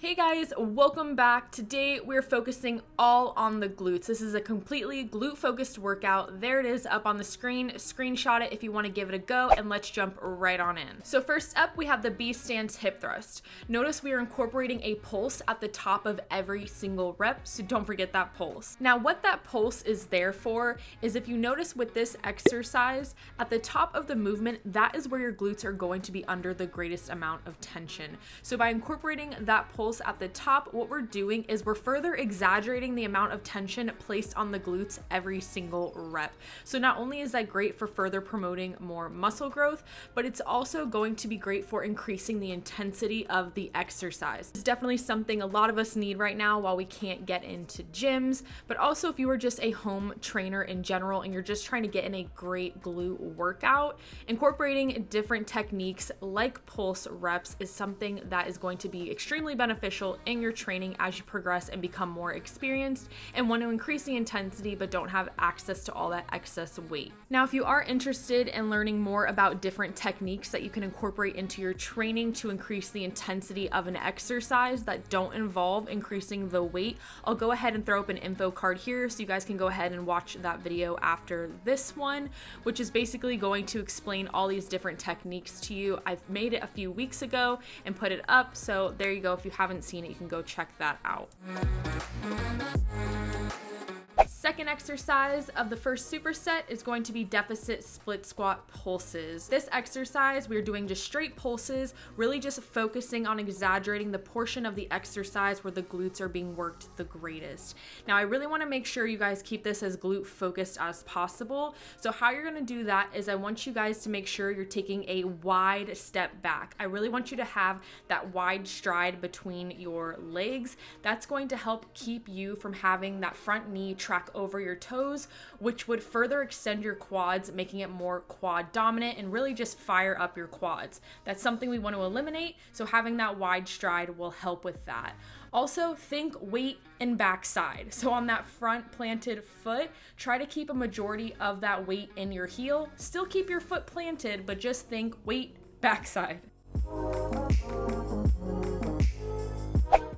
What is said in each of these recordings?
Hey guys, welcome back. Today we're focusing all on the glutes. This is a completely glute focused workout. There it is up on the screen. Screenshot it if you want to give it a go, and let's jump right on in. So first up, we have the B stance hip thrust. Notice we are incorporating a pulse at the top of every single rep, so don't forget that pulse. Now what that pulse is there for is, if you notice with this exercise, at the top of the movement, that is where your glutes are going to be under the greatest amount of tension. So by incorporating that pulse at the top, what we're doing is we're further exaggerating the amount of tension placed on the glutes every single rep. So not only is that great for further promoting more muscle growth, but it's also going to be great for increasing the intensity of the exercise. It's definitely something a lot of us need right now while we can't get into gyms, but also if you are just a home trainer in general and you're just trying to get in a great glute workout, incorporating different techniques like pulse reps is something that is going to be extremely beneficial in your training as you progress and become more experienced and want to increase the intensity but don't have access to all that excess weight. Now, if you are interested in learning more about different techniques that you can incorporate into your training to increase the intensity of an exercise that don't involve increasing the weight, I'll go ahead and throw up an info card here so you guys can go ahead and watch that video after this one, which is basically going to explain all these different techniques to you. I've made it a few weeks ago and put it up, so there you go. If you haven't seen it, you can go check that out. Second exercise of the first superset is going to be deficit split squat pulses. This exercise, we're doing just straight pulses, really just focusing on exaggerating the portion of the exercise where the glutes are being worked the greatest. Now, I really want to make sure you guys keep this as glute focused as possible. So how you're going to do that is I want you guys to make sure you're taking a wide step back. I really want you to have that wide stride between your legs. That's going to help keep you from having that front knee track over your toes, which would further extend your quads, making it more quad dominant and really just fire up your quads. That's something we want to eliminate, so having that wide stride will help with that. Also, think weight and backside. So on that front planted foot, try to keep a majority of that weight in your heel. Still keep your foot planted, but just think weight backside.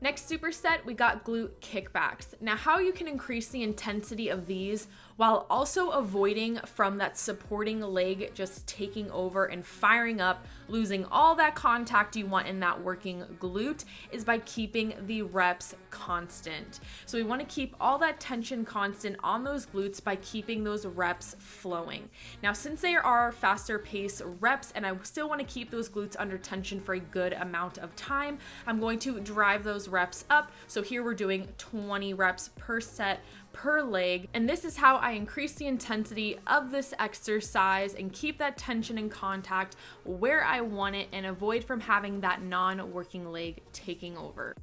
Next superset, we got glute kickbacks. Now, how you can increase the intensity of these while also avoiding from that supporting leg just taking over and firing up, losing all that contact you want in that working glute, is by keeping the reps constant. So we want to keep all that tension constant on those glutes by keeping those reps flowing. Now, since they are faster pace reps and I still want to keep those glutes under tension for a good amount of time, I'm going to drive those reps up. So here we're doing 20 reps per set per leg, and this is how I increase the intensity of this exercise and keep that tension and contact where I want it and avoid from having that non-working leg taking over.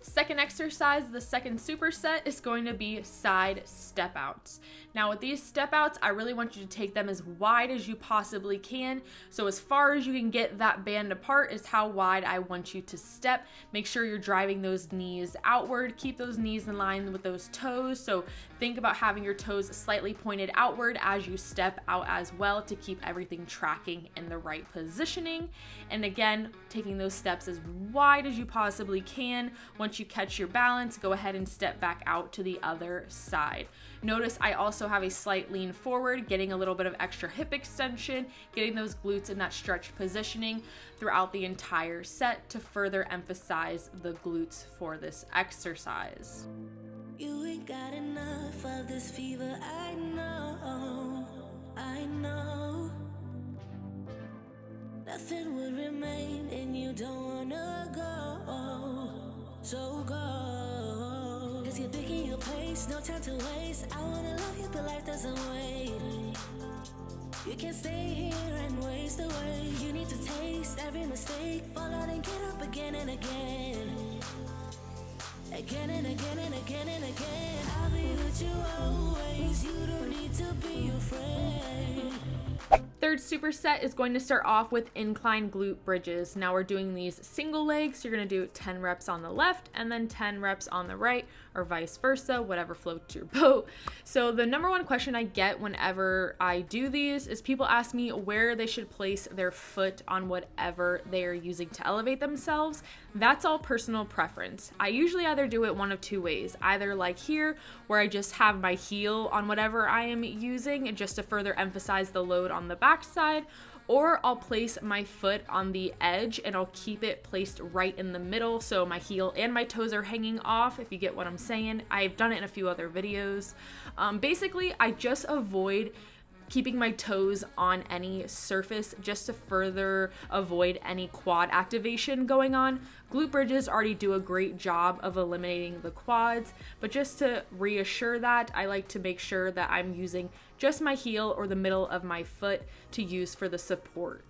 Second exercise, the second superset, is going to be side step outs. Now with these step outs, I really want you to take them as wide as you possibly can. So as far as you can get that band apart is how wide I want you to step. Make sure you're driving those knees outward. Keep those knees in line with those toes. So think about having your toes slightly pointed outward as you step out as well to keep everything tracking in the right positioning. And again, taking those steps as wide as you possibly can. Once you catch your balance, go ahead and step back out to the other side. Notice I also have a slight lean forward, getting a little bit of extra hip extension, getting those glutes in that stretched positioning throughout the entire set to further emphasize the glutes for this exercise. You ain't got enough of this fever, I know. Nothing would remain and you don't wanna go, so go. Cause you're picking your pace, no time to waste. I wanna love you but life doesn't wait. You can't stay here and waste away. You need to taste every mistake, fall out and get up again and again. Again and again and again and again. I'll be with you always, you don't need to be afraid. Third superset is going to start off with incline glute bridges. Now we're doing these single legs. So you're going to do 10 reps on the left and then 10 reps on the right. or vice versa, whatever floats your boat. So the number one question I get whenever I do these is people ask me where they should place their foot on whatever they are using to elevate themselves. That's all personal preference. I usually either do it one of two ways, either like here where I just have my heel on whatever I am using just to further emphasize the load on the backside, or I'll place my foot on the edge and I'll keep it placed right in the middle so my heel and my toes are hanging off, if you get what I'm saying. I've done it in a few other videos. Basically, I just avoid keeping my toes on any surface just to further avoid any quad activation going on. Glute bridges already do a great job of eliminating the quads, but just to reassure that, I like to make sure that I'm using just my heel or the middle of my foot to use for the support.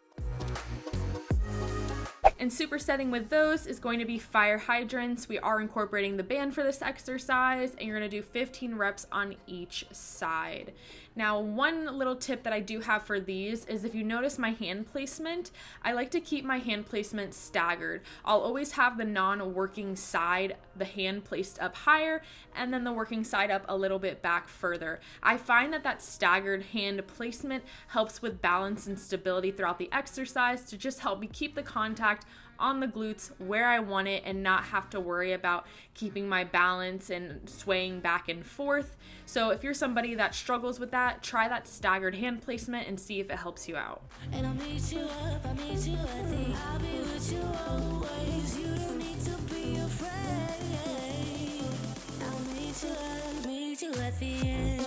And supersetting with those is going to be fire hydrants. We are incorporating the band for this exercise, and you're going to do 15 reps on each side. Now, one little tip that I do have for these is if you notice my hand placement, I like to keep my hand placement staggered. I'll always have the non-working side, the hand placed up higher, and then the working side up a little bit back further. I find that that staggered hand placement helps with balance and stability throughout the exercise to just help me keep the contact on the glutes where I want it and not have to worry about keeping my balance and swaying back and forth. So if you're somebody that struggles with that, try that staggered hand placement and see if it helps you out. And I'll meet you up, I'll meet you at the I'll be with you always. You don't need to be afraid. I'll meet you up, meet you at the end.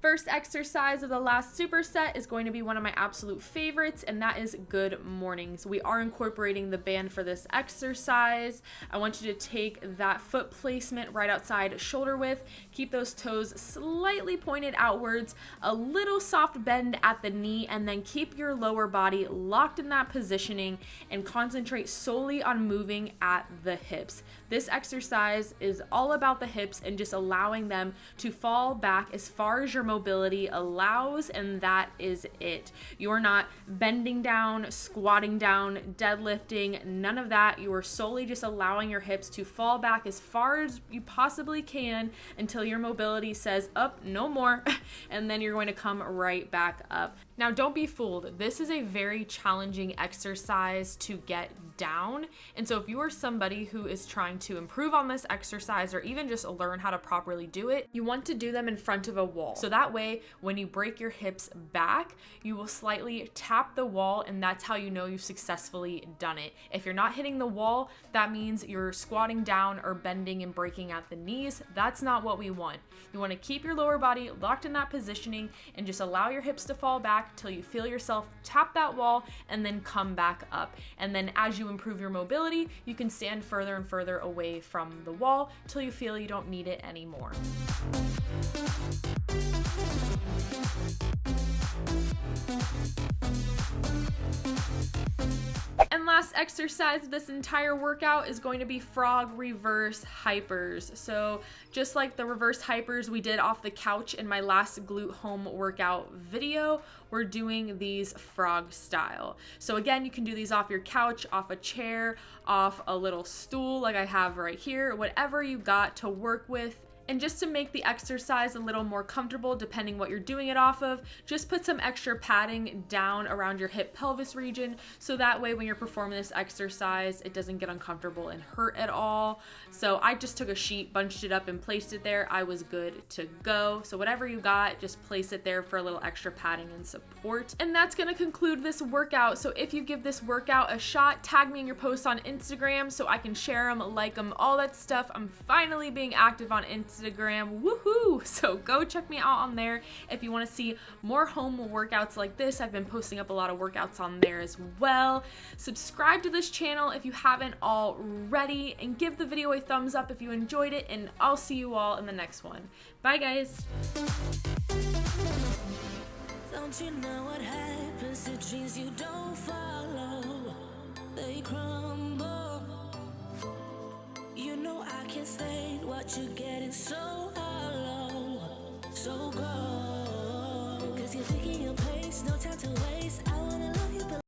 First exercise of the last superset is going to be one of my absolute favorites, and that is good mornings. We are incorporating the band for this exercise. I want you to take that foot placement right outside shoulder width, keep those toes slightly pointed outwards, a little soft bend at the knee, and then keep your lower body locked in that positioning and concentrate solely on moving at the hips. This exercise is all about the hips and just allowing them to fall back as far as your mobility allows, and that is it. You're not bending down, squatting down, deadlifting, none of that. You are solely just allowing your hips to fall back as far as you possibly can until your mobility says up, no more, and then you're going to come right back up. Now, don't be fooled. This is a very challenging exercise to get down. And so if you are somebody who is trying to improve on this exercise or even just learn how to properly do it, you want to do them in front of a wall. So that way, when you break your hips back, you will slightly tap the wall, and that's how you know you've successfully done it. If you're not hitting the wall, that means you're squatting down or bending and breaking at the knees. That's not what we want. You want to keep your lower body locked in that positioning and just allow your hips to fall back till you feel yourself tap that wall and then come back up. And then as you improve your mobility, you can stand further and further away from the wall till you feel you don't need it anymore. And last exercise of this entire workout is going to be frog reverse hypers. So just like the reverse hypers we did off the couch in my last glute home workout video, we're doing these frog style. So again, you can do these off your couch, off a chair, off a little stool like I have right here, whatever you got to work with. And just to make the exercise a little more comfortable, depending what you're doing it off of, just put some extra padding down around your hip pelvis region, so that way when you're performing this exercise, it doesn't get uncomfortable and hurt at all. So I just took a sheet, bunched it up and placed it there. I was good to go. So whatever you got, just place it there for a little extra padding and support. And that's gonna conclude this workout. So if you give this workout a shot, tag me in your posts on Instagram so I can share them, like them, all that stuff. I'm finally being active on Instagram, woohoo! So go check me out on there if you want to see more home workouts like this. I've been posting up a lot of workouts on there as well. Subscribe to this channel if you haven't already, and give the video a thumbs up if you enjoyed it, and I'll see you all in the next one. Bye guys! Don't you know what happens to dreams you don't follow? they crumble. You know I can't stay what you're getting so hollow. So go, 'cause you're picking your pace.